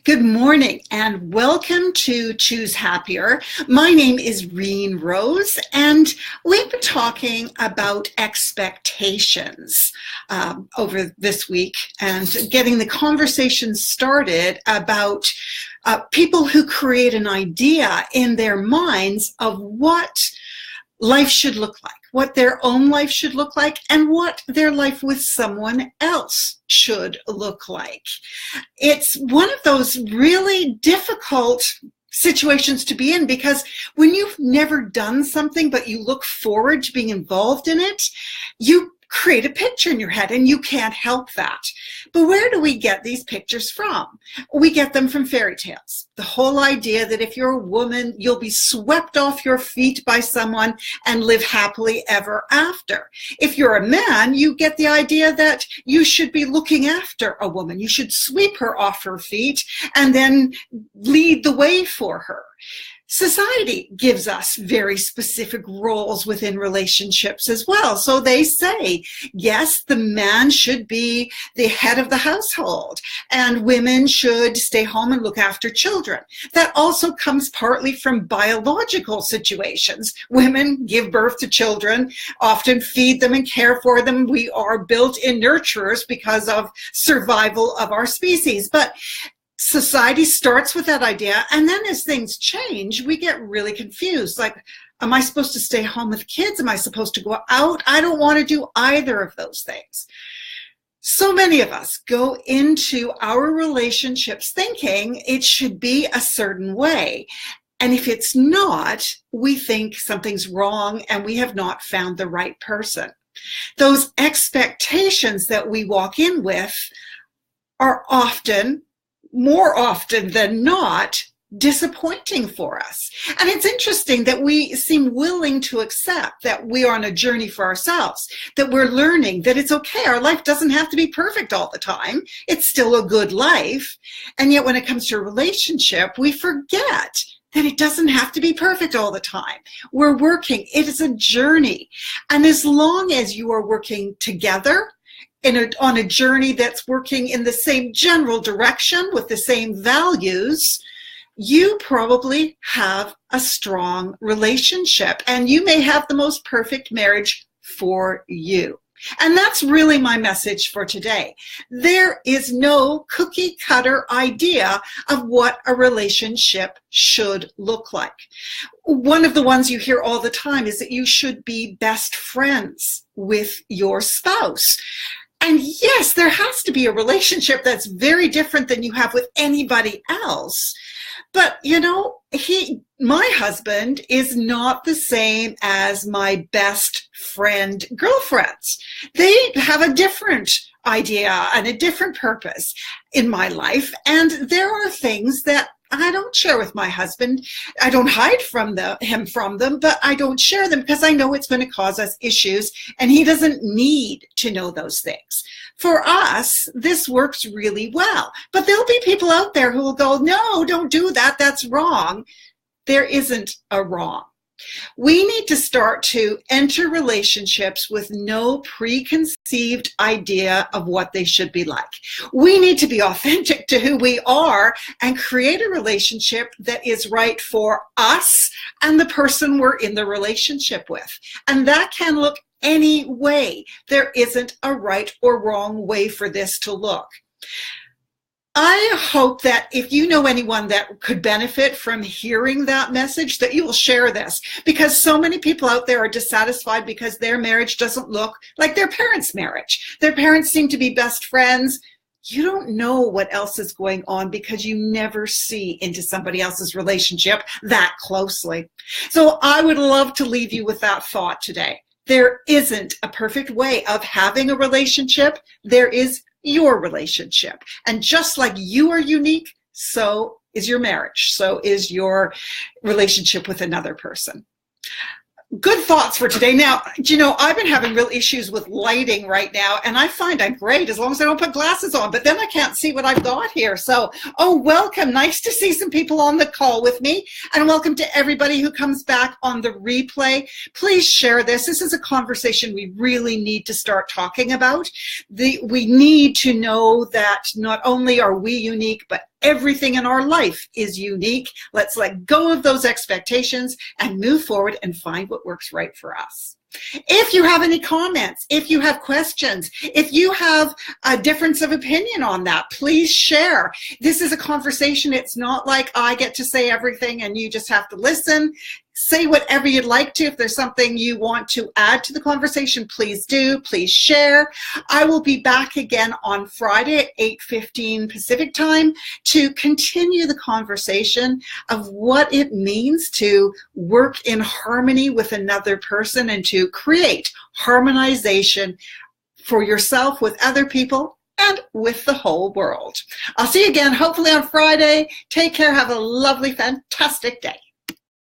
Good morning and welcome to Choose Happier. My name is Reen Rose and we've been talking about expectations over this week and getting the conversation started about people who create an idea in their minds of what life should look like, what their own life should look like, and what their life with someone else should look like. It's one of those really difficult situations to be in because when you've never done something but you look forward to being involved in it, you create a picture in your head and you can't help that. But where do we get these pictures from? We get them from fairy tales. The whole idea that if you're a woman, you'll be swept off your feet by someone and live happily ever after. If you're a man, you get the idea that you should be looking after a woman. You should sweep her off her feet and then lead the way for her. Society gives us very specific roles within relationships as well. So they say, yes, the man should be the head of the household and women should stay home and look after children. That also comes partly from biological situations. Women give birth to children, often feed them and care for them. We are built-in nurturers because of survival of our species. But society starts with that idea, and then as things change, we get really confused. Like, am I supposed to stay home with kids? Am I supposed to go out? I don't want to do either of those things. So many of us go into our relationships thinking it should be a certain way. And if it's not, we think something's wrong and we have not found the right person. Those expectations that we walk in with are more often than not, disappointing for us. And it's interesting that we seem willing to accept that we are on a journey for ourselves, that we're learning that it's okay. Our life doesn't have to be perfect all the time. It's still a good life. And yet when it comes to a relationship, we forget that it doesn't have to be perfect all the time. We're working. It is a journey. And as long as you are working together, on a journey that's working in the same general direction with the same values, you probably have a strong relationship and you may have the most perfect marriage for you. And that's really my message for today. There is no cookie cutter idea of what a relationship should look like. One of the ones you hear all the time is that you should be best friends with your spouse. And yes, there has to be a relationship that's very different than you have with anybody else. But, you know, my husband is not the same as my best friend girlfriends. They have a different idea and a different purpose in my life. And there are things that I don't share with my husband. I don't hide him from them, but I don't share them because I know it's going to cause us issues and he doesn't need to know those things. For us, this works really well, but there'll be people out there who will go, no, don't do that. That's wrong. There isn't a wrong. We need to start to enter relationships with no preconceived idea of what they should be like. We need to be authentic to who we are and create a relationship that is right for us and the person we're in the relationship with. And that can look any way. There isn't a right or wrong way for this to look. I hope that if you know anyone that could benefit from hearing that message, that you will share this, because so many people out there are dissatisfied because their marriage doesn't look like their parents' marriage. Their parents seem to be best friends. You don't know what else is going on because you never see into somebody else's relationship that closely. So I would love to leave you with that thought today. There isn't a perfect way of having a relationship. There is your relationship. And just like you are unique, so is your marriage. So is your relationship with another person. Good thoughts for today. Now, you know, I've been having real issues with lighting right now, and I find I'm great as long as I don't put glasses on, but then I can't see what I've got here. So, welcome. Nice to see some people on the call with me, and welcome to everybody who comes back on the replay. Please share this. This is a conversation we really need to start talking about. We need to know that not only are we unique, but everything in our life is unique. Let's let go of those expectations and move forward and find what works right for us. If you have any comments, if you have questions, if you have a difference of opinion on that, please share. This is a conversation. It's not like I get to say everything and you just have to listen. Say whatever you'd like to. If there's something you want to add to the conversation, please do. Please share. I will be back again on Friday at 8:15 Pacific time to continue the conversation of what it means to work in harmony with another person and to create harmonization for yourself, with other people, and with the whole world. I'll see you again, hopefully on Friday. Take care. Have a lovely, fantastic day.